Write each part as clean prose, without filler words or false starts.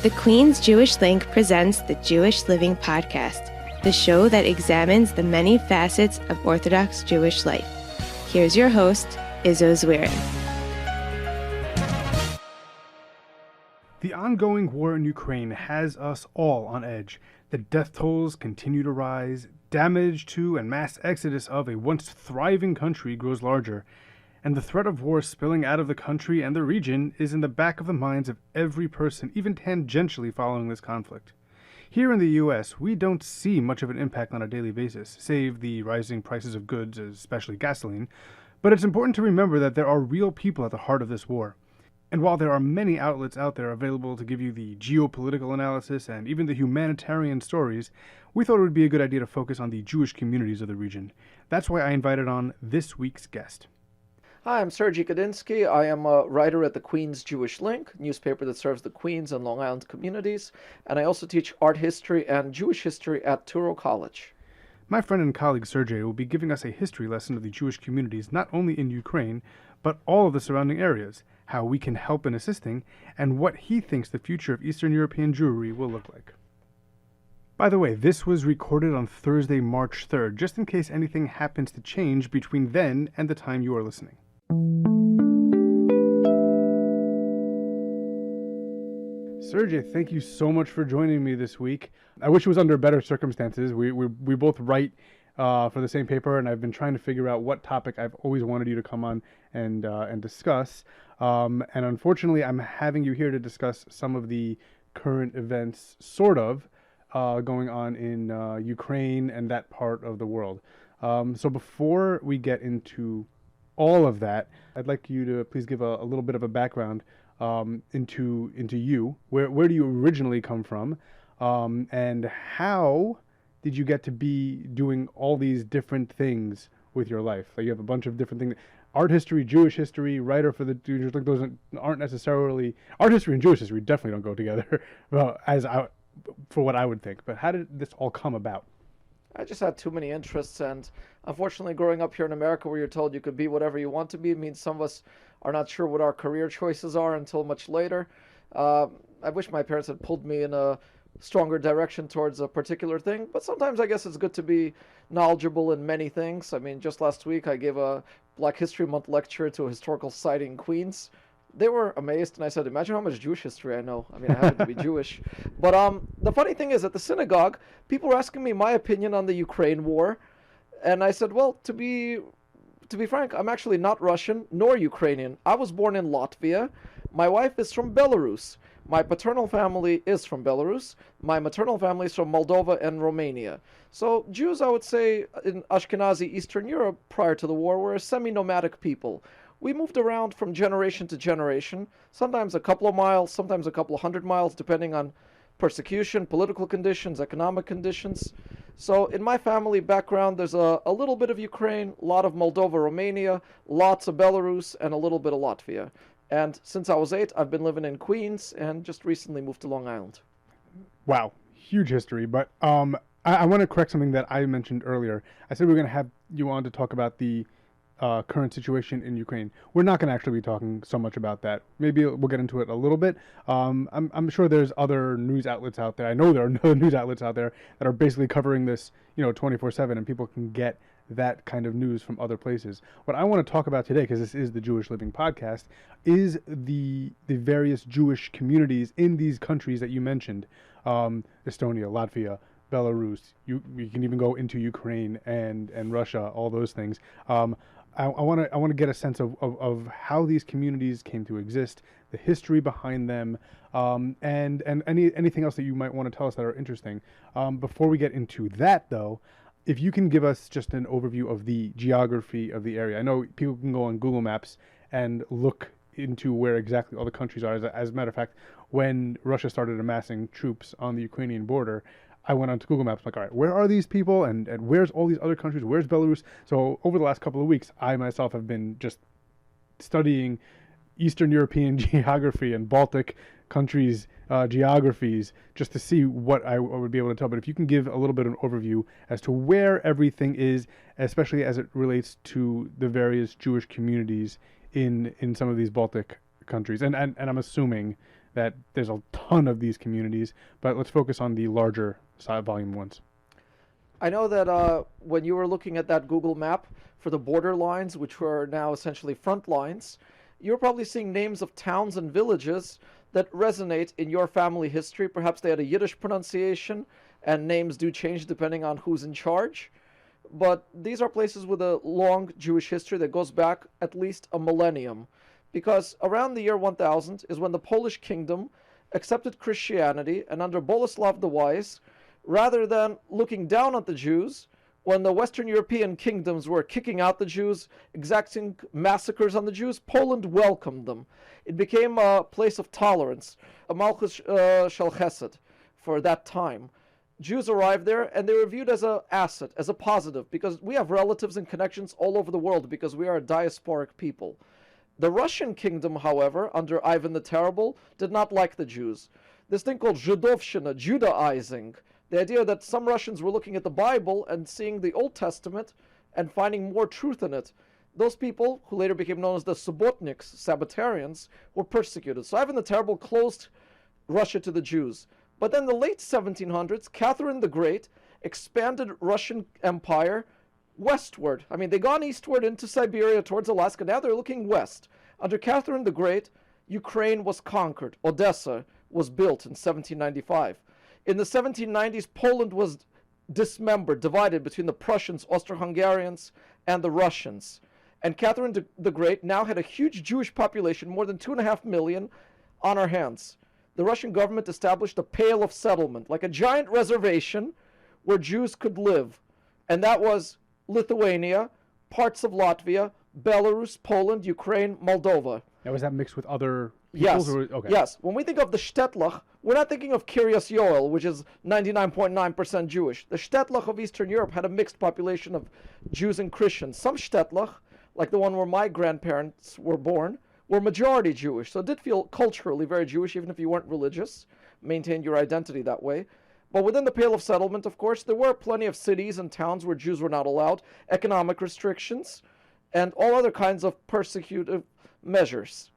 The Queen's Jewish Link presents the Jewish Living Podcast, the show that examines the many facets of Orthodox Jewish life. Here's your host, Izzo Zwirin. The ongoing war in Ukraine has us all on edge. The death tolls continue to rise, damage to and mass exodus of a once thriving country grows larger, and the threat of war spilling out of the country and the region is in the back of the minds of every person, even tangentially following this conflict. Here in the U.S., we don't see much of an impact on a daily basis, save the rising prices of goods, especially gasoline, but it's important to remember that there are real people at the heart of this war. And while there are many outlets out there available to give you the geopolitical analysis and even the humanitarian stories, we thought it would be a good idea to focus on the Jewish communities of the region. That's why I invited on this week's guest. Hi, I'm Sergey Kadinsky. I am a writer at the Queen's Jewish Link, newspaper that serves the Queens and Long Island communities, and I also teach art history and Jewish history at Touro College. My friend and colleague Sergey will be giving us a history lesson of the Jewish communities not only in Ukraine, but all of the surrounding areas, how we can help in assisting, and what he thinks the future of Eastern European Jewry will look like. By the way, this was recorded on Thursday, March 3rd, just in case anything happens to change between then and the time you are listening. Sergey, thank you so much for joining me this week. I wish it was under better circumstances. We both write for the same paper, and I've been trying to figure out what topic I've always wanted you to come on and discuss. And unfortunately, I'm having you here to discuss some of the current events, sort of, going on in Ukraine and that part of the world. So before we get into all of that, I'd like you to please give a little bit of a background into you. Where do you originally come from, and how did you get to be doing all these different things with your life? Like, you have a bunch of different things: art history, Jewish history, writer for the Jewish. Like, those aren't necessarily art history and Jewish history. Definitely don't go together. Well, for what I would think. But how did this all come about? I just had too many interests, and unfortunately growing up here in America where you're told you could be whatever you want to be means some of us are not sure what our career choices are until much later. I wish my parents had pulled me in a stronger direction towards a particular thing, but sometimes I guess it's good to be knowledgeable in many things. I mean, just last week I gave a Black History Month lecture to a historical society in Queens. They were amazed, and I said, imagine how much Jewish history I know. I mean, I happen to be Jewish. But the funny thing is, at the synagogue, people were asking me my opinion on the Ukraine war. And I said, well, to be frank, I'm actually not Russian nor Ukrainian. I was born in Latvia. My wife is from Belarus. My paternal family is from Belarus. My maternal family is from Moldova and Romania. So Jews, I would say, in Ashkenazi Eastern Europe prior to the war, were a semi-nomadic people. We moved around from generation to generation, sometimes a couple of miles, sometimes a couple of 100 miles, depending on persecution, political conditions, economic conditions. So in my family background, there's a little bit of Ukraine, a lot of Moldova, Romania, lots of Belarus, and a little bit of Latvia. And since I was 8, I've been living in Queens and just recently moved to Long Island. Wow, huge history. But I want to correct something that I mentioned earlier. I said we were going to have you on to talk about the current situation in Ukraine. We're not going to actually be talking so much about that. Maybe we'll get into it a little bit. I'm sure there's other news outlets out there. I know there are other news outlets out there that are basically covering this, 24/7, and people can get that kind of news from other places. What I want to talk about today, because this is the Jewish Living Podcast, is the various Jewish communities in these countries that you mentioned: Estonia, Latvia, Belarus. You can even go into Ukraine and Russia. All those things. I want to get a sense of how these communities came to exist, the history behind them, and anything else that you might want to tell us that are interesting. Before we get into that, though, if you can give us just an overview of the geography of the area. I know people can go on Google Maps and look into where exactly all the countries are. As a matter of fact, when Russia started amassing troops on the Ukrainian border, I went onto Google Maps, like, all right, where are these people, and where's all these other countries? Where's Belarus? So over the last couple of weeks, I myself have been just studying Eastern European geography and Baltic countries' geographies just to see what I would be able to tell. But if you can give a little bit of an overview as to where everything is, especially as it relates to the various Jewish communities in some of these Baltic countries. And I'm assuming that there's a ton of these communities, but let's focus on the larger volume ones. I know that when you were looking at that Google map for the border lines, which were now essentially front lines, you were probably seeing names of towns and villages that resonate in your family history. Perhaps they had a Yiddish pronunciation, and names do change depending on who's in charge. But these are places with a long Jewish history that goes back at least a millennium. Because around the year 1000 is when the Polish kingdom accepted Christianity, and under Boleslav the Wise, rather than looking down at the Jews, when the Western European kingdoms were kicking out the Jews, exacting massacres on the Jews, Poland welcomed them. It became a place of tolerance, a Malchus Shel Chesed for that time. Jews arrived there, and they were viewed as an asset, as a positive, because we have relatives and connections all over the world, because we are a diasporic people. The Russian kingdom, however, under Ivan the Terrible, did not like the Jews. This thing called Zhidovshchina, Judaizing, the idea that some Russians were looking at the Bible and seeing the Old Testament and finding more truth in it. Those people, who later became known as the Subotniks, Sabbatarians, were persecuted. So Ivan the Terrible closed Russia to the Jews. But then in the late 1700s, Catherine the Great expanded Russian Empire westward. I mean, they'd gone eastward into Siberia towards Alaska. Now they're looking west. Under Catherine the Great, Ukraine was conquered. Odessa was built in 1795. In the 1790s, Poland was dismembered, divided between the Prussians, Austro-Hungarians, and the Russians. And Catherine the Great now had a huge Jewish population, more than 2.5 million, on her hands. The Russian government established a Pale of Settlement, like a giant reservation where Jews could live. And that was Lithuania, parts of Latvia, Belarus, Poland, Ukraine, Moldova. Now, was that mixed with other peoples? Yes. Okay. Yes. When we think of the Shtetl, we're not thinking of Kiryas Yoel, which is 99.9% Jewish. The Shtetl of Eastern Europe had a mixed population of Jews and Christians. Some Shtetl, like the one where my grandparents were born, were majority Jewish. So it did feel culturally very Jewish, even if you weren't religious, maintained your identity that way. But within the Pale of Settlement, of course, there were plenty of cities and towns where Jews were not allowed, economic restrictions, and all other kinds of persecutive measures.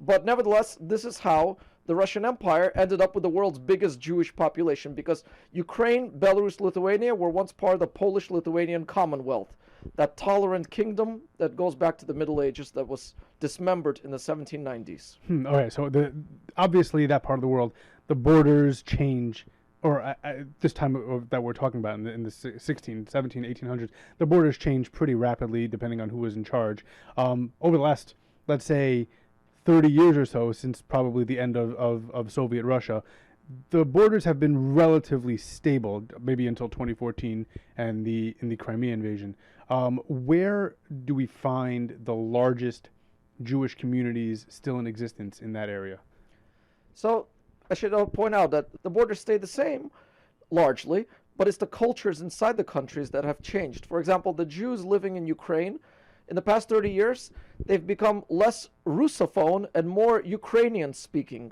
But nevertheless, this is how the Russian Empire ended up with the world's biggest Jewish population, because Ukraine, Belarus, Lithuania were once part of the Polish-Lithuanian Commonwealth, that tolerant kingdom that goes back to the Middle Ages that was dismembered in the 1790s. Okay, so obviously that part of the world, the borders change, or this time that we're talking about in the 16, 17, 1800s, the borders change pretty rapidly depending on who was in charge. Over the last, let's say, 30 years or so, since probably the end of Soviet Russia, the borders have been relatively stable, maybe until 2014 and in the Crimea invasion. Where do we find the largest Jewish communities still in existence in that area? So I should point out that the borders stay the same, largely, but it's the cultures inside the countries that have changed. For example, the Jews living in Ukraine, in the past 30 years, they've become less Russophone and more Ukrainian-speaking.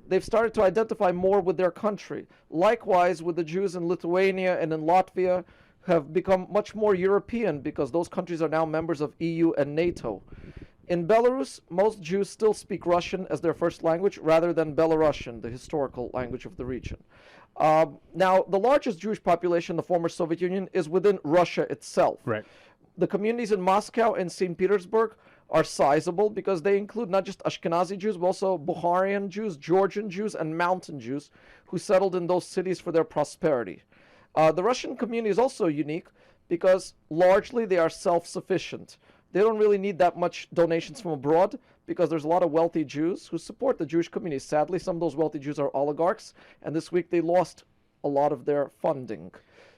They've started to identify more with their country. Likewise, with the Jews in Lithuania and in Latvia, have become much more European because those countries are now members of EU and NATO. In Belarus, most Jews still speak Russian as their first language rather than Belarusian, the historical language of the region. Now, the largest Jewish population in the former Soviet Union is within Russia itself. Right. The communities in Moscow and St. Petersburg are sizable because they include not just Ashkenazi Jews, but also Bukharian Jews, Georgian Jews, and Mountain Jews who settled in those cities for their prosperity. The Russian community is also unique because largely they are self-sufficient. They don't really need that much donations from abroad because there's a lot of wealthy Jews who support the Jewish community. Sadly, some of those wealthy Jews are oligarchs, and this week they lost a lot of their funding.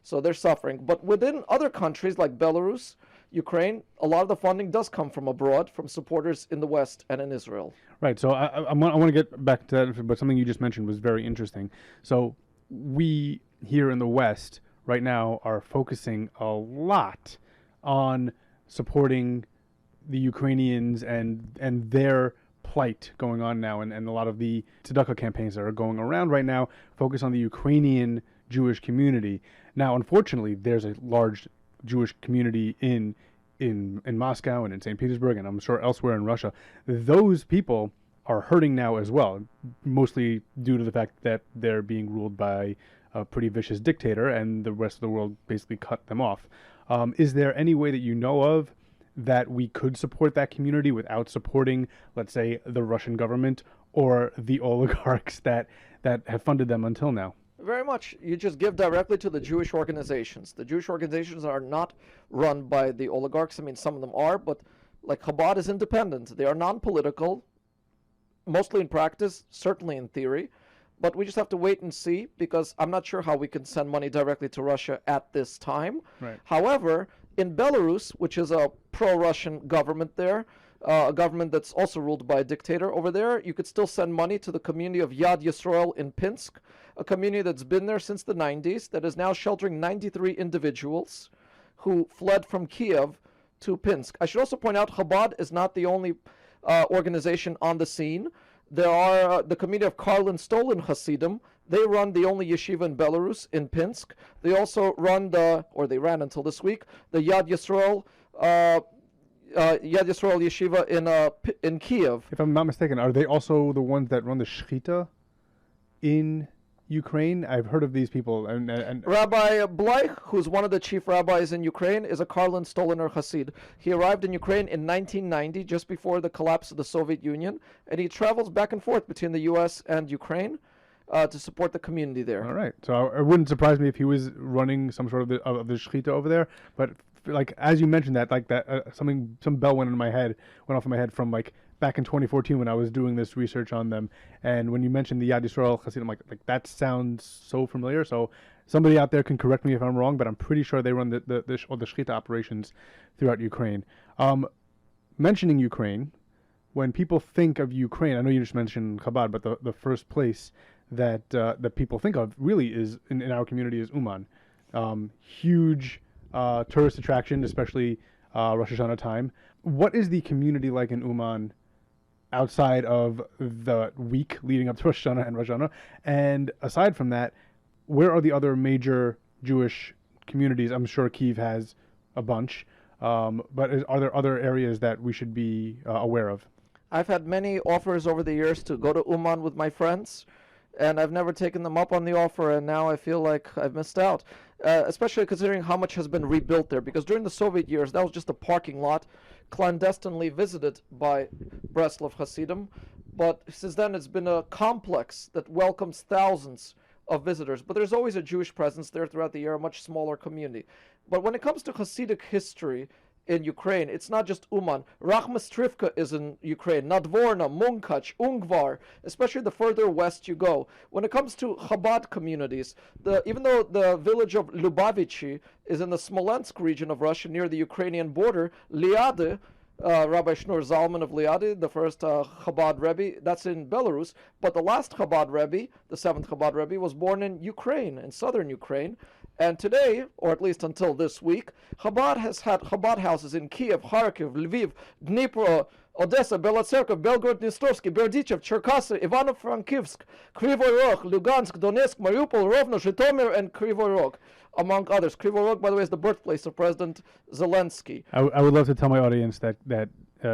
So they're suffering. But within other countries like Belarus, Ukraine, a lot of the funding does come from abroad, from supporters in the West and in Israel. Right. So I want to get back to that, but something you just mentioned was very interesting. So we here in the West right now are focusing a lot on supporting the Ukrainians and their plight going on now, and a lot of the tzedakah campaigns that are going around right now focus on the Ukrainian Jewish community. Now, unfortunately, there's a large Jewish community in Moscow and in St. Petersburg, and I'm sure elsewhere in Russia. Those people are hurting now as well, mostly due to the fact that they're being ruled by a pretty vicious dictator, and the rest of the world basically cut them off. Is there any way that you know of that we could support that community without supporting, let's say, the Russian government or the oligarchs that have funded them until now? Very much. You just give directly to the Jewish organizations. The Jewish organizations are not run by the oligarchs. I mean, some of them are, but like Chabad is independent. They are non-political, mostly in practice, certainly in theory. But we just have to wait and see, because I'm not sure how we can send money directly to Russia at this time. Right. However, in Belarus, which is a pro-Russian government there, a government that's also ruled by a dictator over there, you could still send money to the community of Yad Yisrael in Pinsk, a community that's been there since the 90s, that is now sheltering 93 individuals who fled from Kiev to Pinsk. I should also point out, Chabad is not the only organization on the scene. There are the community of Karlin Stolin Hasidim. They run the only yeshiva in Belarus, in Pinsk. They also run they ran until this week, the Yad Yisrael yeshiva in Kiev. If I'm not mistaken, are they also the ones that run the Shechita in Ukraine? I've heard of these people. And Rabbi Bleich, who's one of the chief rabbis in Ukraine, is a Karlin Stoliner Hasid. He arrived in Ukraine in 1990, just before the collapse of the Soviet Union, and he travels back and forth between the U.S. and Ukraine to support the community there. All right. So it wouldn't surprise me if he was running some sort of the Shechita over there. But like as you mentioned that, like that, some bell went off in my head from like back in 2014 when I was doing this research on them. And when you mentioned the Yad Yisrael Hasidim, like that sounds so familiar. So somebody out there can correct me if I'm wrong, but I'm pretty sure they run the Shechita operations throughout Ukraine. Mentioning Ukraine, when people think of Ukraine, I know you just mentioned Chabad, but the first place that people think of really is in our community is Uman. Huge tourist attraction, especially Rosh Hashanah time. What is the community like in Uman outside of the week leading up to Rosh Hashanah and Rosh Hashanah? And aside from that, where are the other major Jewish communities? I'm sure Kyiv has a bunch, but are there other areas that we should be aware of? I've had many offers over the years to go to Uman with my friends, and I've never taken them up on the offer, and now I feel like I've missed out, especially considering how much has been rebuilt there, because during the Soviet years, that was just a parking lot clandestinely visited by Breslov Hasidim, but since then it's been a complex that welcomes thousands of visitors, but there's always a Jewish presence there throughout the year, a much smaller community. But when it comes to Hasidic history in Ukraine, it's not just Uman. Rachmastrivka is in Ukraine, Nadvorna, Munkach, Ungvar, especially the further west you go. When it comes to Chabad communities, even though the village of Lubavitchy is in the Smolensk region of Russia near the Ukrainian border, Liade, Rabbi Shneur Zalman of Liade, the first Chabad Rebbe, that's in Belarus, but the last Chabad Rebbe, the seventh Chabad Rebbe, was born in Ukraine, in southern Ukraine. And today, or at least until this week, Chabad has had Chabad houses in Kiev, Kharkiv, Lviv, Dnipro, Odessa, Belotserka, Belgorod, Dnistrovsky, Berdichev, Cherkasy, Ivano-Frankivsk, Kryvyi Rog, Lugansk, Donetsk, Mariupol, Rovno, Zhytomyr, and Kryvyi Rog, among others. Kryvyi Rog, by the way, is the birthplace of President Zelensky. I would love to tell my audience that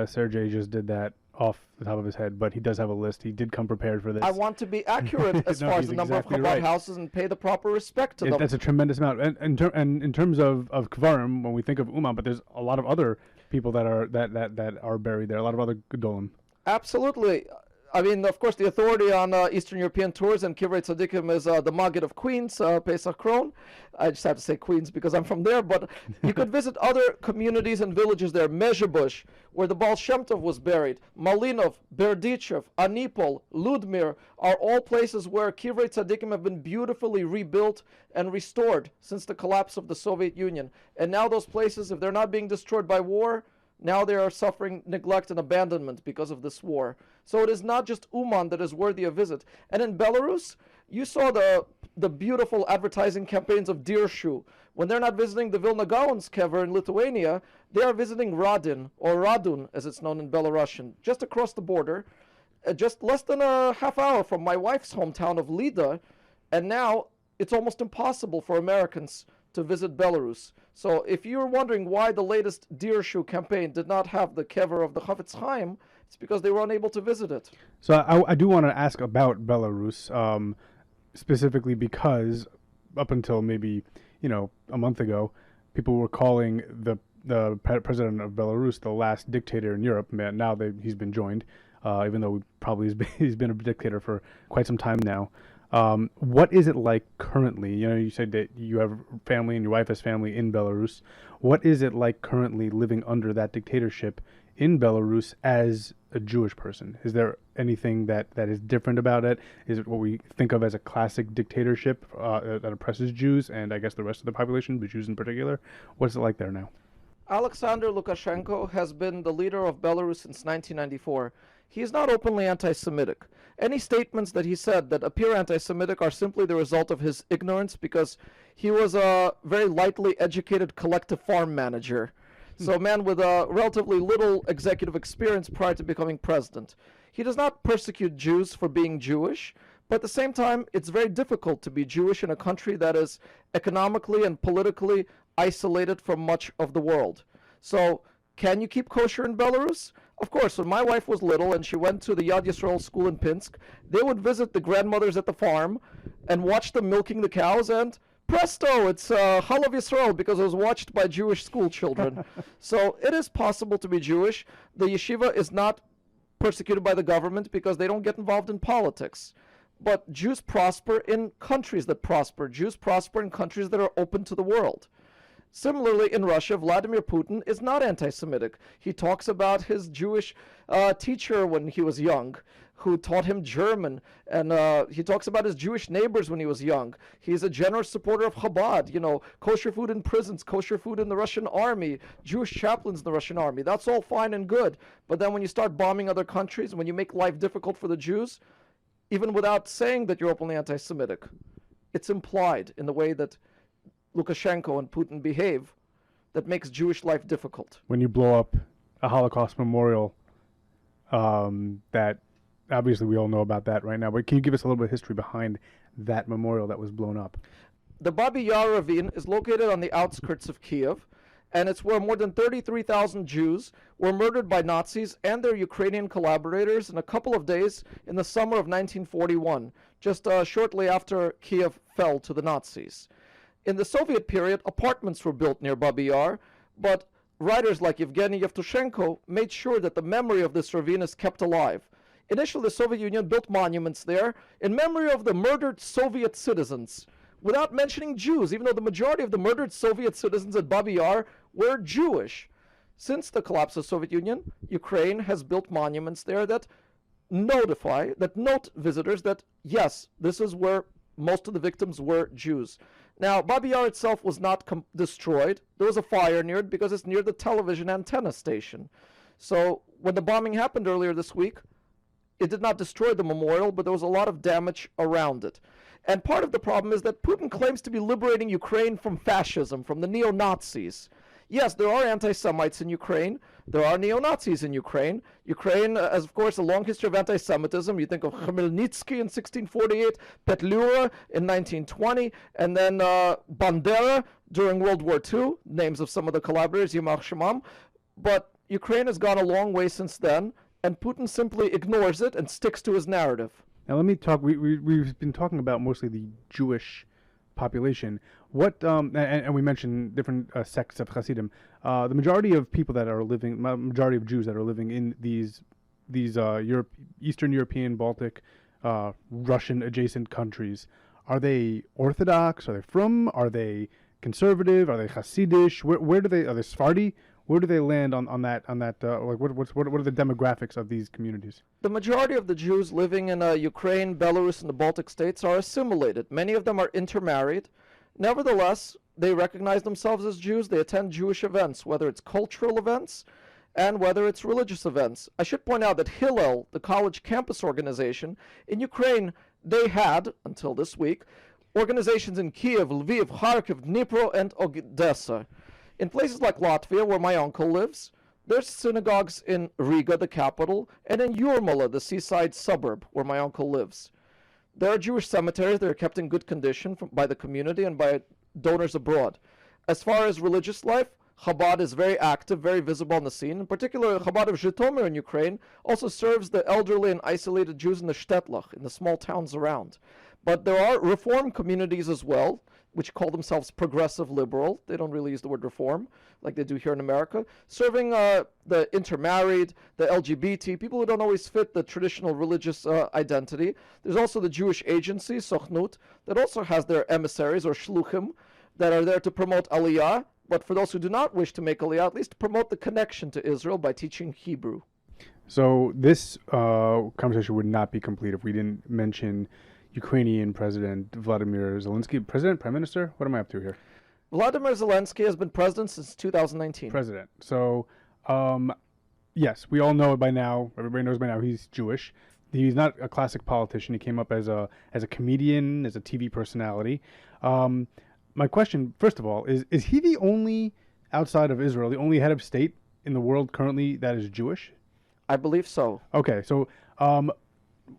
Sergey just did that off the top of his head, but he does have a list. He did come prepared for this. I want to be accurate as far as the number of Chabad houses and pay the proper respect to them. That's a tremendous amount. And in terms of Kvarim, when we think of Uman, but there's a lot of other people that are buried there, a lot of other Gedolim. Absolutely. I mean, of course, the authority on Eastern European tours and Kivrei Tzadikim is the Maggid of Queens, Pesach Kron. I just have to say Queens because I'm from there, but you could visit other communities and villages there. Mezhebush, where the Baal Shem Tov was buried. Malinov, Berdichev, Anipol, Ludmir are all places where Kivrei Tzadikim have been beautifully rebuilt and restored since the collapse of the Soviet Union. And now those places, if they're not being destroyed by war, now they are suffering neglect and abandonment because of this war. So it is not just Uman that is worthy of visit. And in Belarus, you saw the beautiful advertising campaigns of Dirshu. When they're not visiting the Vilna Gaon's kever in Lithuania, they are visiting Radin, or Radun, as it's known in Belarusian, just across the border, just less than a half hour from my wife's hometown of Lida. And now it's almost impossible for Americans to visit Belarus. So if you're wondering why the latest Dirshu campaign did not have the kever of the Chafetz Chaim, it's It's because they were unable to visit it. So I do want to ask about Belarus, specifically because up until maybe a month ago, people were calling the president of Belarus the last dictator in Europe. Now he's been joined, even though he's been a dictator for quite some time now. What is it like currently? You said that you have family and your wife has family in Belarus. What is it like currently living under that dictatorship in Belarus as a Jewish person? Is there anything that is different about it? Is it what we think of as a classic dictatorship that oppresses Jews and I guess the rest of the population, but Jews in particular? What's it like there now? Alexander Lukashenko has been the leader of Belarus since 1994. He is not openly anti-Semitic. Any statements that he said that appear anti-Semitic are simply the result of his ignorance, because he was a very lightly educated collective farm manager. So a man with a relatively little executive experience prior to becoming president. He does not persecute Jews for being Jewish, but at the same time, it's very difficult to be Jewish in a country that is economically and politically isolated from much of the world. So can you keep kosher in Belarus? Of course, when my wife was little and she went to the Yad Yisrael school in Pinsk, they would visit the grandmothers at the farm and watch them milking the cows, and presto, it's Chalav Yisrael, because it was watched by Jewish school children. So it is possible to be Jewish. The yeshiva is not persecuted by the government because they don't get involved in politics. But Jews prosper in countries that prosper. Jews prosper in countries that are open to the world. Similarly, in Russia, Vladimir Putin is not anti-Semitic. He talks about his Jewish teacher when he was young, who taught him German, and he talks about his Jewish neighbors when he was young. He's a generous supporter of Chabad, kosher food in prisons, kosher food in the Russian army, Jewish chaplains in the Russian army. That's all fine and good. But then when you start bombing other countries, when you make life difficult for the Jews, even without saying that you're openly anti-Semitic, it's implied in the way that Lukashenko and Putin behave that makes Jewish life difficult. When you blow up a Holocaust memorial, that obviously we all know about that right now, but can you give us a little bit of history behind that memorial that was blown up? The Babi Yar ravine is located on the outskirts of Kiev, and it's where more than 33,000 Jews were murdered by Nazis and their Ukrainian collaborators in a couple of days in the summer of 1941, just shortly after Kiev fell to the Nazis. In the Soviet period, apartments were built near Babi Yar, but writers like Yevgeny Yevtushenko made sure that the memory of this ravine is kept alive. Initially, the Soviet Union built monuments there in memory of the murdered Soviet citizens, without mentioning Jews, even though the majority of the murdered Soviet citizens at Babi Yar were Jewish. Since the collapse of the Soviet Union, Ukraine has built monuments there that note visitors that, yes, this is where most of the victims were Jews. Now, Babi Yar itself was not destroyed. There was a fire near it because it's near the television antenna station. So when the bombing happened earlier this week, it did not destroy the memorial, but there was a lot of damage around it. And part of the problem is that Putin claims to be liberating Ukraine from fascism, from the neo-Nazis. Yes, there are anti-Semites in Ukraine. There are neo-Nazis in Ukraine. Ukraine has, of course, a long history of anti-Semitism. You think of Khmelnytsky in 1648, Petlura in 1920, and then Bandera during World War II, names of some of the collaborators, Yamach Shemam. But Ukraine has gone a long way since then, and Putin simply ignores it and sticks to his narrative. Now let me talk, we've been talking about mostly the Jewish population. What and we mentioned different sects of Hasidim. The majority of people that are living, majority of Jews that are living in these Eastern European, Baltic, Russian adjacent countries, are they Orthodox? Are they frum? Are they conservative? Are they Hasidish? Where do they? Are they Sephardi? Where do they land on that? Like what are the demographics of these communities? The majority of the Jews living in Ukraine, Belarus, and the Baltic states are assimilated. Many of them are intermarried. Nevertheless, they recognize themselves as Jews. They attend Jewish events, whether it's cultural events and whether it's religious events. I should point out that Hillel, the college campus organization, in Ukraine, they had, until this week, organizations in Kiev, Lviv, Kharkiv, Dnipro, and Odessa. In places like Latvia, where my uncle lives, there's synagogues in Riga, the capital, and in Yurmala, the seaside suburb, where my uncle lives. There are Jewish cemeteries that are kept in good condition by the community and by donors abroad. As far as religious life, Chabad is very active, very visible on the scene. In particular, Chabad of Zhytomyr in Ukraine also serves the elderly and isolated Jews in the shtetl, in the small towns around. But there are Reform communities as well, which call themselves progressive liberal. They don't really use the word reform like they do here in America, serving the intermarried, the LGBT, people who don't always fit the traditional religious identity. There's also the Jewish agency, Sochnut, that also has their emissaries or shluchim that are there to promote Aliyah, but for those who do not wish to make Aliyah, at least to promote the connection to Israel by teaching Hebrew. So this conversation would not be complete if we didn't mention Ukrainian President Vladimir Zelensky. President, Prime Minister? What am I up to here? Vladimir Zelensky has been president since 2019. President. So, yes, we all know it by now. Everybody knows by now he's Jewish. He's not a classic politician. He came up as a comedian, as a TV personality. My question, first of all, is he the only, outside of Israel, the only head of state in the world currently that is Jewish? I believe so. Okay, so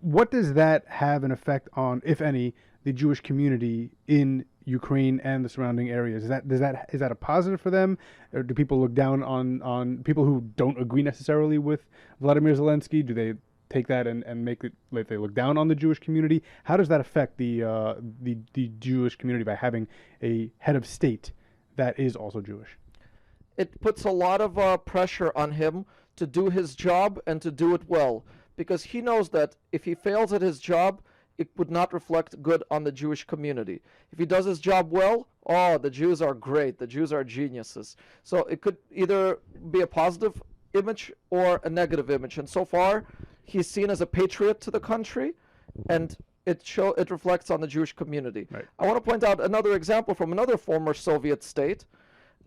what does that have an effect on, if any, the Jewish community in Ukraine and the surrounding areas? Is that a positive for them? Or do people look down on people who don't agree necessarily with Vladimir Zelensky? Do they take that and make it like they look down on the Jewish community? How does that affect the Jewish community by having a head of state that is also Jewish? It puts a lot of pressure on him to do his job and to do it well, because he knows that if he fails at his job, it would not reflect good on the Jewish community. If he does his job well, the Jews are great, the Jews are geniuses. So it could either be a positive image or a negative image. And so far, he's seen as a patriot to the country, and it reflects on the Jewish community. Right. I want to point out another example from another former Soviet state,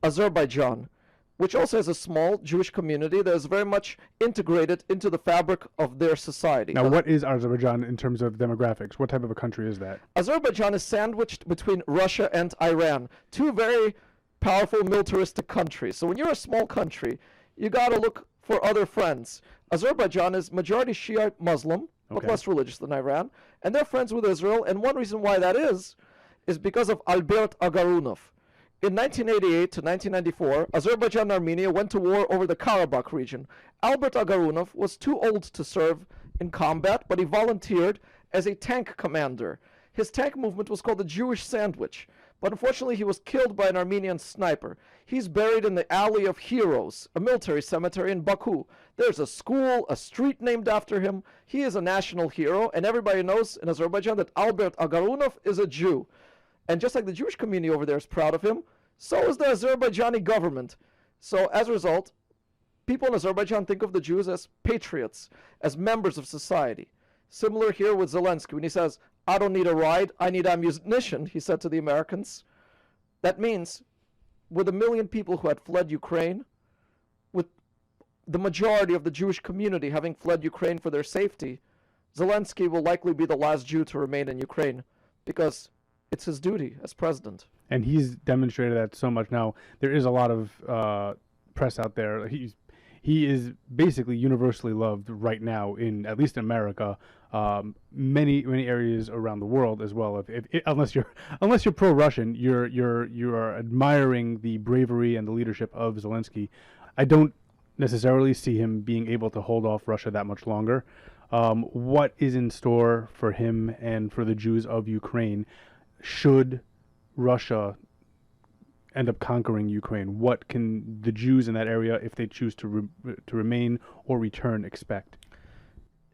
Azerbaijan, which also has a small Jewish community that is very much integrated into the fabric of their society. Now, what is Azerbaijan in terms of demographics? What type of a country is that? Azerbaijan is sandwiched between Russia and Iran, two very powerful militaristic countries. So when you're a small country, you got to look for other friends. Azerbaijan is majority Shiite Muslim, but less religious than Iran, and they're friends with Israel, and one reason why that is because of Albert Agarunov. In 1988 to 1994, Azerbaijan and Armenia went to war over the Karabakh region. Albert Agarunov was too old to serve in combat, but he volunteered as a tank commander. His tank movement was called the Jewish Sandwich, but unfortunately he was killed by an Armenian sniper. He's buried in the Alley of Heroes, a military cemetery in Baku. There's a school, a street named after him. He is a national hero, and everybody knows in Azerbaijan that Albert Agarunov is a Jew. And just like the Jewish community over there is proud of him, so is the Azerbaijani government. So as a result, people in Azerbaijan think of the Jews as patriots, as members of society. Similar here with Zelensky, when he says, "I don't need a ride, I need ammunition," he said to the Americans. That means, with 1 million people who had fled Ukraine, with the majority of the Jewish community having fled Ukraine for their safety, Zelensky will likely be the last Jew to remain in Ukraine, because it's his duty as president. And he's demonstrated that so much. Now, there is a lot of press out there. He is basically universally loved right now, at least in America, many areas around the world as well. Unless you're pro-Russian, you are admiring the bravery and the leadership of Zelensky. I don't necessarily see him being able to hold off Russia that much longer. What is in store for him and for the Jews of Ukraine should Russia end up conquering Ukraine? What can the Jews in that area, if they choose to remain or return, expect?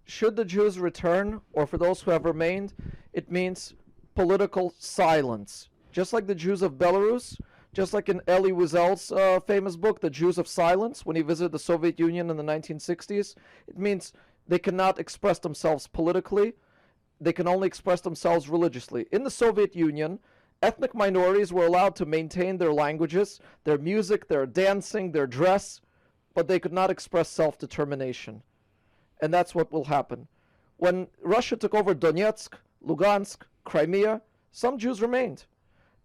Should the Jews return, or for those who have remained, it means political silence. Just like the Jews of Belarus, just like in Elie Wiesel's famous book, The Jews of Silence, when he visited the Soviet Union in the 1960s, it means they cannot express themselves politically. They can only express themselves religiously. In the Soviet Union, ethnic minorities were allowed to maintain their languages, their music, their dancing, their dress, but they could not express self-determination. And that's what will happen. When Russia took over Donetsk, Lugansk, Crimea, some Jews remained.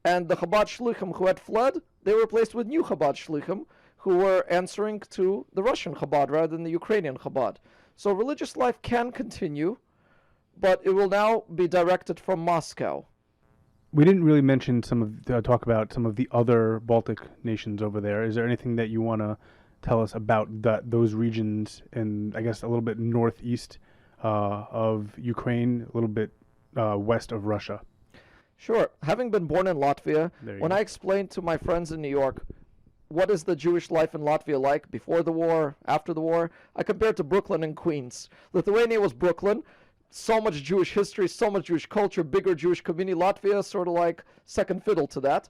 And the Chabad Shlichim who had fled, they were replaced with new Chabad Shlichim who were answering to the Russian Chabad rather than the Ukrainian Chabad. So religious life can continue, but it will now be directed from Moscow. We didn't really mention talk about some of the other Baltic nations over there. Is there anything that you want to tell us about those regions and I guess a little bit northeast of Ukraine, a little bit west of Russia? Sure. Having been born in Latvia, when go. I explained to my friends in New York what is the Jewish life in Latvia like before the war, after the war, I compared to Brooklyn and Queens. Lithuania was Brooklyn. So much Jewish history, so much Jewish culture, bigger Jewish community. Latvia sort of like second fiddle to that.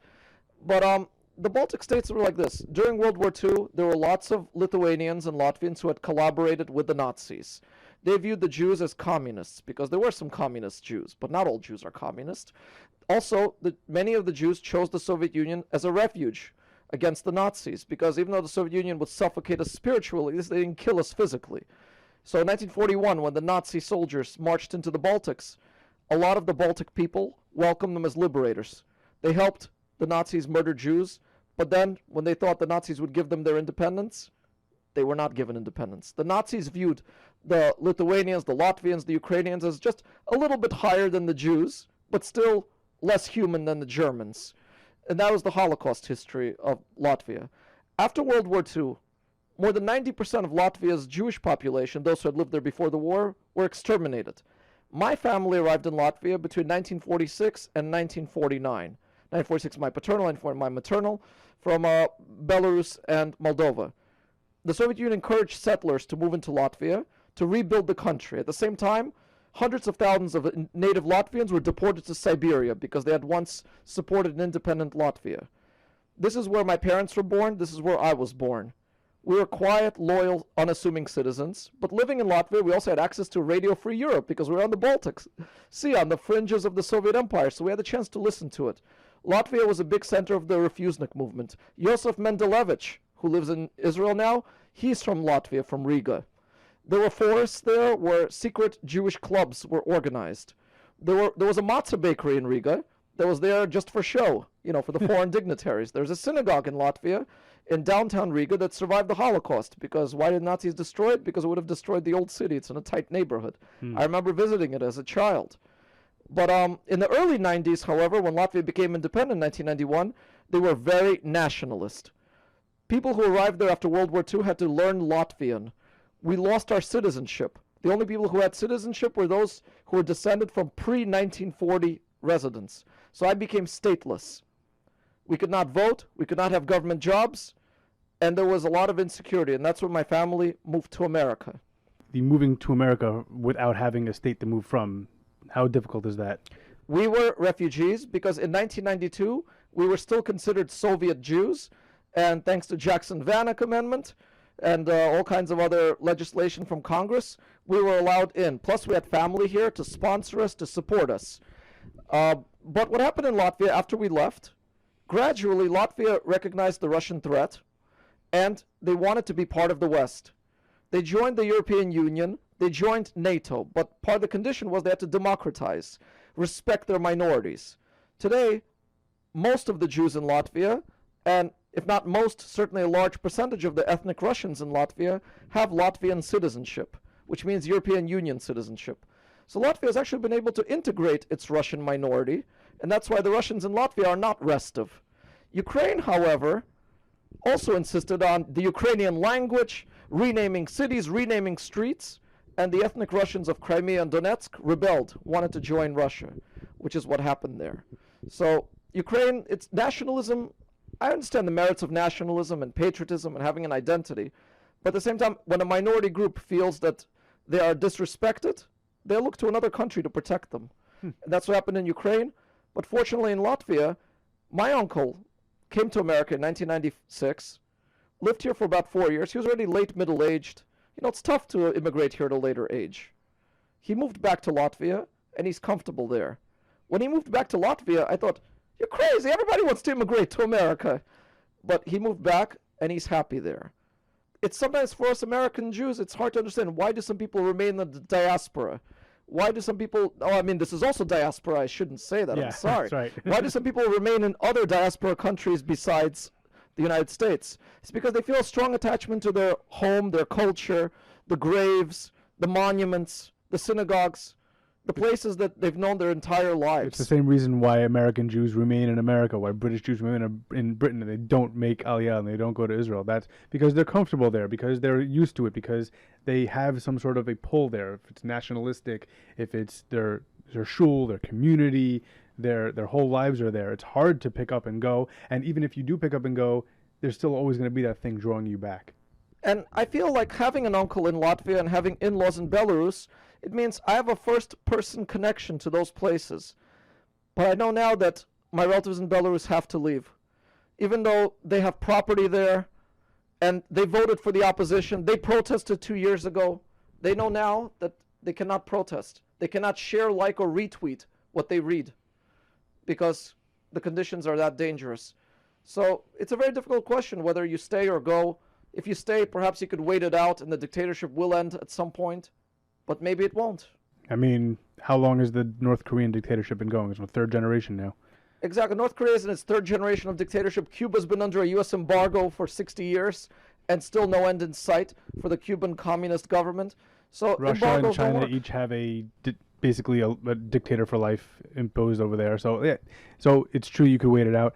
But the Baltic states were like this. During World War II, there were lots of Lithuanians and Latvians who had collaborated with the Nazis. They viewed the Jews as communists because there were some communist Jews, but not all Jews are communist. Also, many of the Jews chose the Soviet Union as a refuge against the Nazis because even though the Soviet Union would suffocate us spiritually, they didn't kill us physically. So in 1941, when the Nazi soldiers marched into the Baltics, a lot of the Baltic people welcomed them as liberators. They helped the Nazis murder Jews, but then when they thought the Nazis would give them their independence, they were not given independence. The Nazis viewed the Lithuanians, the Latvians, the Ukrainians as just a little bit higher than the Jews, but still less human than the Germans. And that was the Holocaust history of Latvia. After World War II, more than 90% of Latvia's Jewish population, those who had lived there before the war, were exterminated. My family arrived in Latvia between 1946 and 1949. 1946 my paternal, 1940 my maternal, from Belarus and Moldova. The Soviet Union encouraged settlers to move into Latvia to rebuild the country. At the same time, hundreds of thousands of native Latvians were deported to Siberia because they had once supported an independent Latvia. This is where my parents were born. This is where I was born. We were quiet, loyal, unassuming citizens. But living in Latvia, we also had access to Radio-Free Europe because we were on the Baltic Sea, on the fringes of the Soviet Empire, so we had a chance to listen to it. Latvia was a big center of the Refusnik movement. Yosef Mendelevich, who lives in Israel now, he's from Latvia, from Riga. There were forests there where secret Jewish clubs were organized. There was a matzah bakery in Riga that was there just for show, for the foreign dignitaries. There's a synagogue in Latvia, in downtown Riga, that survived the Holocaust. Because why did Nazis destroy it? Because it would have destroyed the old city. It's in a tight neighborhood. I remember visiting it as a child. But in the early 90s, however, when Latvia became independent in 1991, they were very nationalist. People who arrived there after World War II had to learn Latvian. We lost our citizenship. The only people who had citizenship were those who were descended from pre-1940 residents. So I became stateless. We could not vote, we could not have government jobs, and there was a lot of insecurity, and that's when my family moved to America. The moving to America without having a state to move from, how difficult is that? We were refugees because in 1992, we were still considered Soviet Jews, and thanks to Jackson-Vanik Amendment and all kinds of other legislation from Congress, we were allowed in. Plus, we had family here to sponsor us, to support us. But what happened in Latvia after we left, gradually Latvia recognized the Russian threat, and they wanted to be part of the West. They joined the European Union, they joined NATO, but part of the condition was they had to democratize, respect their minorities. Today, most of the Jews in Latvia, and if not most, certainly a large percentage of the ethnic Russians in Latvia, have Latvian citizenship, which means European Union citizenship. So Latvia has actually been able to integrate its Russian minority, and that's why the Russians in Latvia are not restive. Ukraine, however, also insisted on the Ukrainian language, renaming cities, renaming streets, and the ethnic Russians of Crimea and Donetsk rebelled, wanted to join Russia, which is what happened there. So Ukraine, it's nationalism. I understand the merits of nationalism and patriotism and having an identity, but at the same time, when a minority group feels that they are disrespected, they look to another country to protect them. And that's what happened in Ukraine. But fortunately in Latvia, my uncle came to America in 1996, lived here for about 4 years. He was already late middle-aged. It's tough to immigrate here at a later age. He moved back to Latvia, and he's comfortable there. When he moved back to Latvia, I thought, you're crazy. Everybody wants to immigrate to America. But he moved back, and he's happy there. It's sometimes for us American Jews, it's hard to understand. Why do some people remain in the diaspora? Why do some people, this is also diaspora. I shouldn't say that. Yeah, I'm sorry. That's right. Why do some people remain in other diaspora countries besides the United States? It's because they feel a strong attachment to their home, their culture, the graves, the monuments, the synagogues. the places that they've known their entire lives. It's the same reason why American Jews remain in America, why British Jews remain in Britain, and they don't make Aliyah and they don't go to Israel. That's because they're comfortable there, because they're used to it, because they have some sort of a pull there. If it's nationalistic, if it's their shul, their community, their whole lives are there. It's hard to pick up and go, and even if you do pick up and go, there's still always going to be that thing drawing you back. And I feel like having an uncle in Latvia and having in-laws in Belarus, it means I have a first-person connection to those places. But I know now that my relatives in Belarus have to leave. Even though they have property there and they voted for the opposition, they protested 2 years ago, they know now that they cannot protest. They cannot share, like, or retweet what they read because the conditions are that dangerous. So it's a very difficult question whether you stay or go. If you stay, perhaps you could wait it out and the dictatorship will end at some point, but maybe it won't. I mean, how long has the North Korean dictatorship been going? It's the third generation now. Exactly. North Korea is in its third generation of dictatorship. Cuba's been under a U.S. embargo for 60 years and still no end in sight for the Cuban communist government. So Russia and China each have basically a dictator for life imposed over there. So yeah, so it's true you could wait it out.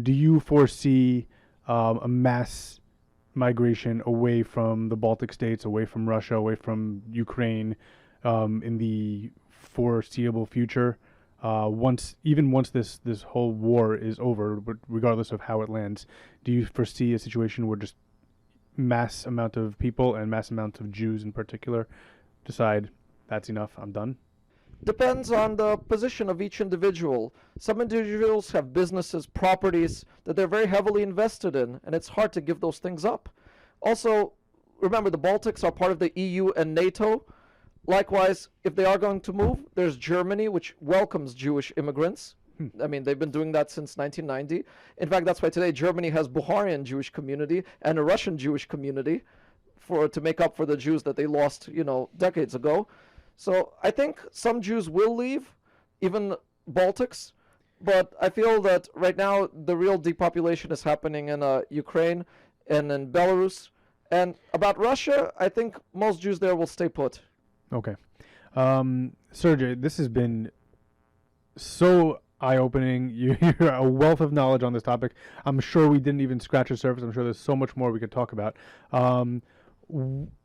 Do you foresee a mass migration away from the Baltic states, away from Russia, away from Ukraine in the foreseeable future? Once this whole war is over, regardless of how it lands, do you foresee a situation where just mass amount of people and mass amounts of Jews in particular decide that's enough, I'm done? Depends on the position of each individual. Some individuals have businesses, properties that they're very heavily invested in, and it's hard to give those things up. Also, remember the Baltics are part of the EU and NATO. Likewise, if they are going to move, there's Germany, which welcomes Jewish immigrants. I mean, they've been doing that since 1990. In fact, that's why today Germany has Bukharian Jewish community and a Russian Jewish community to make up for the Jews that they lost, decades ago. So I think some Jews will leave, even Baltics, but I feel that right now the real depopulation is happening in Ukraine and in Belarus. And about Russia, I think most Jews there will stay put. Okay. Sergey, this has been so eye-opening. You're a wealth of knowledge on this topic. I'm sure we didn't even scratch the surface. I'm sure there's so much more we could talk about. Are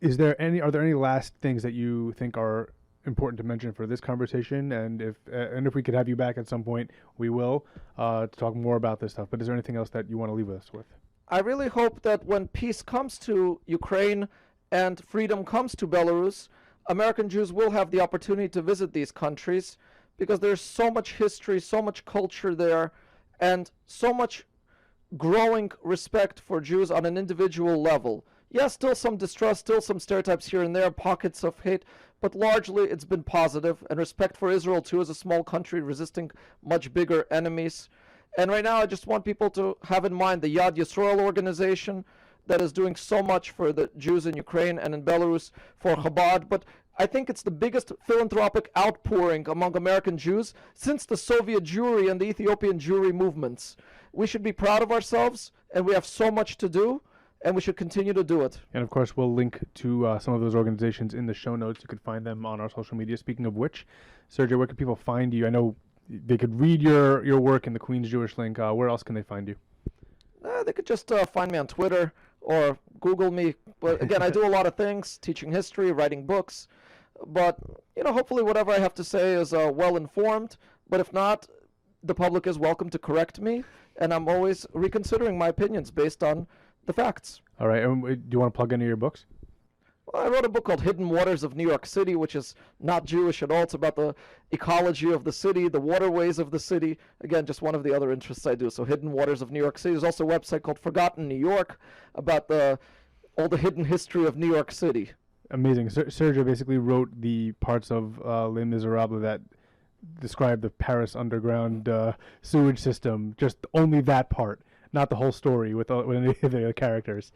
there any last things that you think are important to mention for this conversation? And if we could have you back at some point, we will to talk more about this stuff. But is there anything else that you want to leave us with? I really hope that when peace comes to Ukraine and freedom comes to Belarus, American Jews will have the opportunity to visit these countries because there's so much history, so much culture there, and so much growing respect for Jews on an individual level. Yes, still some distrust, still some stereotypes here and there, pockets of hate, but largely it's been positive, and respect for Israel too as a small country resisting much bigger enemies. And right now I just want people to have in mind the Yad Yisrael organization that is doing so much for the Jews in Ukraine and in Belarus, for Chabad, but I think it's the biggest philanthropic outpouring among American Jews since the Soviet Jewry and the Ethiopian Jewry movements. We should be proud of ourselves, and we have so much to do, and we should continue to do it. And of course, we'll link to some of those organizations in the show notes. You could find them on our social media. Speaking of which, Sergey, where can people find you? I know they could read your work in the Queen's Jewish Link. Where else can they find you? They could just find me on Twitter or Google me. But again, I do a lot of things, teaching history, writing books. But, hopefully whatever I have to say is well-informed. But if not, the public is welcome to correct me. And I'm always reconsidering my opinions based on the facts. All right. Do you want to plug any of your books? Well, I wrote a book called Hidden Waters of New York City, which is not Jewish at all. It's about the ecology of the city, the waterways of the city. Again, just one of the other interests I do. So Hidden Waters of New York City. There's also a website called Forgotten New York about all the hidden history of New York City. Amazing. Sergey basically wrote the parts of Les Miserables that describe the Paris underground sewage system, just only that part, not the whole story with any of the characters.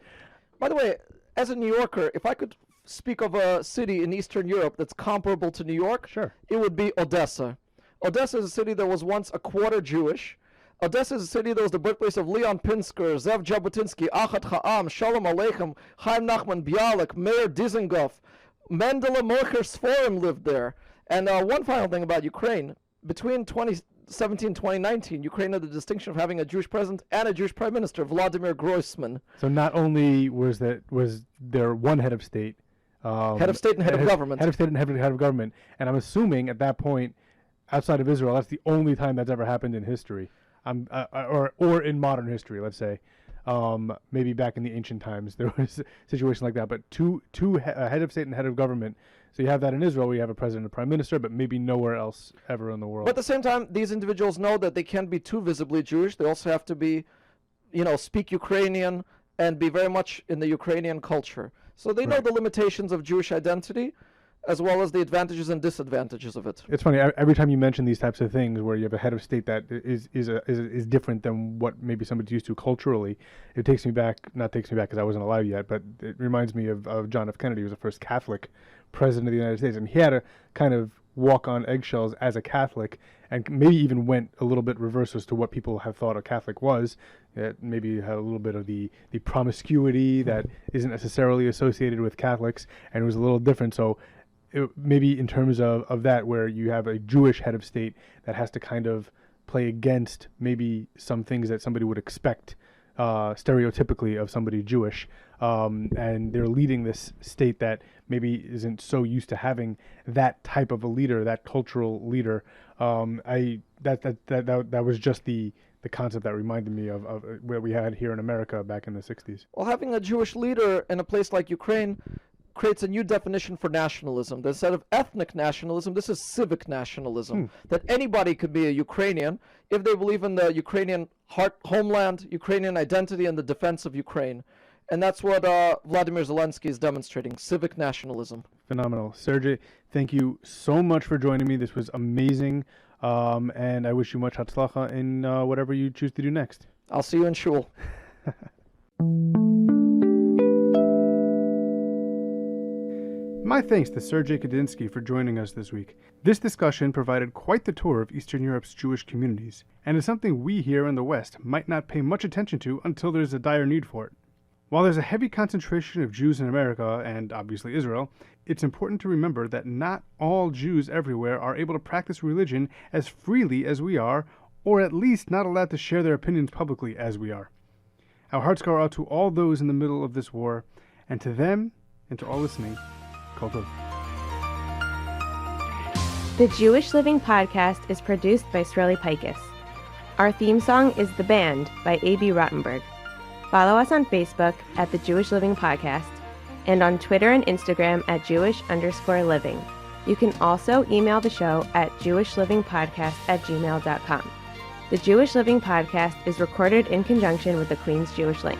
By the way, as a New Yorker, if I could speak of a city in Eastern Europe that's comparable to New York, sure, it would be Odessa. Odessa is a city that was once a quarter Jewish. Odessa is a city that was the birthplace of Leon Pinsker, Zev Jabotinsky, Achat Ha'am, Shalom Aleichem, Chaim Nachman Bialik, Meir Dizengoff, Mendele Mocher Sforim lived there. And one final thing about Ukraine. Between 2017 and 2019, Ukraine had the distinction of having a Jewish president and a Jewish prime minister, Vladimir Groisman. So not only was there one head of state, head of state and head of government. Head of state and head of government. And I'm assuming at that point, outside of Israel, that's the only time that's ever happened in history, or in modern history, let's say. Maybe back in the ancient times there was a situation like that. But two head of state and head of government. So you have that in Israel, where you have a president and prime minister, but maybe nowhere else ever in the world. But at the same time, these individuals know that they can't be too visibly Jewish. They also have to be, speak Ukrainian and be very much in the Ukrainian culture. So they know the limitations of Jewish identity, as well as the advantages and disadvantages of it. It's funny, every time you mention these types of things where you have a head of state that is different than what maybe somebody's used to culturally, it takes me back, not takes me back because I wasn't alive yet, but it reminds me of John F. Kennedy, who was the first Catholic president of the United States, and he had to kind of walk on eggshells as a Catholic, and maybe even went a little bit reverse as to what people have thought a Catholic was. It maybe had a little bit of the promiscuity that isn't necessarily associated with Catholics, and it was a little different. So maybe in terms of that, where you have a Jewish head of state that has to kind of play against maybe some things that somebody would expect stereotypically of somebody Jewish, and they're leading this state that maybe isn't so used to having that type of a leader, that cultural leader. That was just the concept that reminded me of where we had here in America back in the 60s. Well, having a Jewish leader in a place like Ukraine creates a new definition for nationalism. Instead of ethnic nationalism, this is civic nationalism. That anybody could be a Ukrainian if they believe in the Ukrainian homeland, Ukrainian identity, and the defense of Ukraine. And that's what Vladimir Zelensky is demonstrating, civic nationalism. Phenomenal. Sergey, thank you so much for joining me. This was amazing. And I wish you much hatzlacha in whatever you choose to do next. I'll see you in shul. My thanks to Sergey Kadinsky for joining us this week. This discussion provided quite the tour of Eastern Europe's Jewish communities, and is something we here in the West might not pay much attention to until there's a dire need for it. While there's a heavy concentration of Jews in America, and obviously Israel, it's important to remember that not all Jews everywhere are able to practice religion as freely as we are, or at least not allowed to share their opinions publicly as we are. Our hearts go out to all those in the middle of this war, and to them, and to all listening, Kol Tov. The Jewish Living Podcast is produced by Sreli Paikus. Our theme song is The Band by A.B. Rottenberg. Follow us on Facebook at The Jewish Living Podcast and on Twitter and Instagram at Jewish_living. You can also email the show at jewishlivingpodcast@gmail.com. The Jewish Living Podcast is recorded in conjunction with the Queen's Jewish Link.